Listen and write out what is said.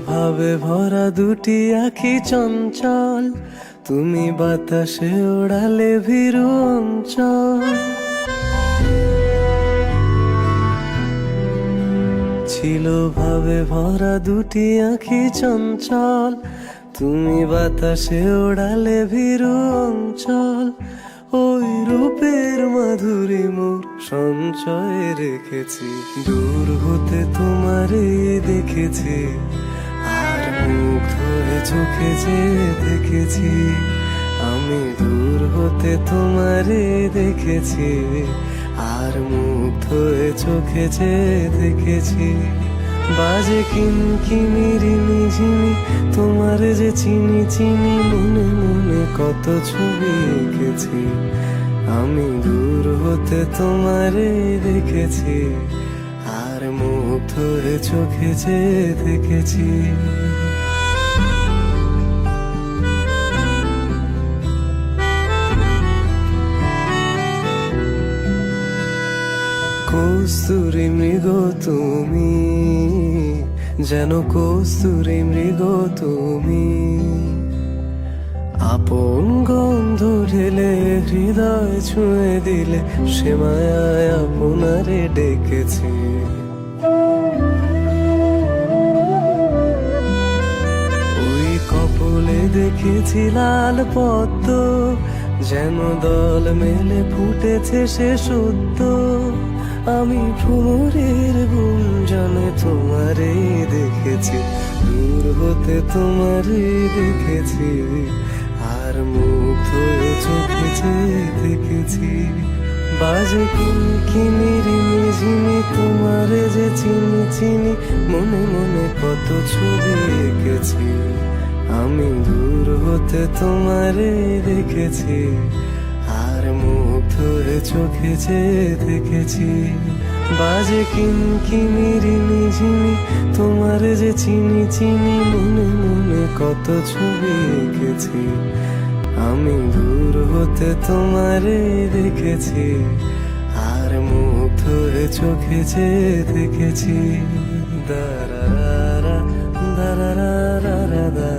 ভাবে ভরা দুটি আঁখি চঞ্চল, তুমি বাতাসে ওড়ালে ভীরু অঞ্চল। ছিল ভাবে ভরা দুটি আঁখি চঞ্চল, তুমি বাতাসে ওড়ালে ভীরু অঞ্চল। ওই রূপের মাধুরী মোর সঞ্চয়ে রেখেছি, দূর হতে তোমারে দেখেছি, আর মুগ্ধ হয়ে চোখে যে দেখেছি। আমি দূর হতে তোমারে দেখেছি, আর মুগ্ধ হয়ে চোখে যে দেখেছি। বাজে কিনকিনি ঝিনি, তোমার যে চিনি চিনি, মনে মনে কত ছবি এঁকেছি। আমি দূর হতে তোমারে দেখেছি, আর মুগ্ধ হয়ে চোখে যে দেখেছি। কস্তুরী মৃগ তুমি, যেন কস্তুরী মৃগ তুমি। আপন গন্ধ ঢেলে হৃদয় ছুঁয়ে দিলে, সে মায়ায় আপনারে ডেকেছি। ওই কপলে দেখেছি লাল পদ্ম, যেন দল মেলে ফুটেছে সে সদ্য। আমি ভ্রমরের গুঞ্জনে তোমারে দেখেছি, দূর হতে তোমারে দেখেছি, আর মুগ্ধ হয়ে চোখে যে দেখেছি। বাজে কিনকিনি ঝিনি, তোমারে যে চিনি চিনি, মনে মনে কত ছবি এঁকেছি। আমি দূর হতে তোমারে দেখেছি, আর মুগ্ধ হয়ে চোখে যে দেখেছি। বাজে কিনকিনি ঝিনি, তোমারে যে চিনি চিনি, মনে মনে কত ছবি এঁকেছি। আমি দূর হতে তোমারে দেখেছি, আর মুগ্ধ হয়ে চোখে যে দেখেছি। দারা দারা দারা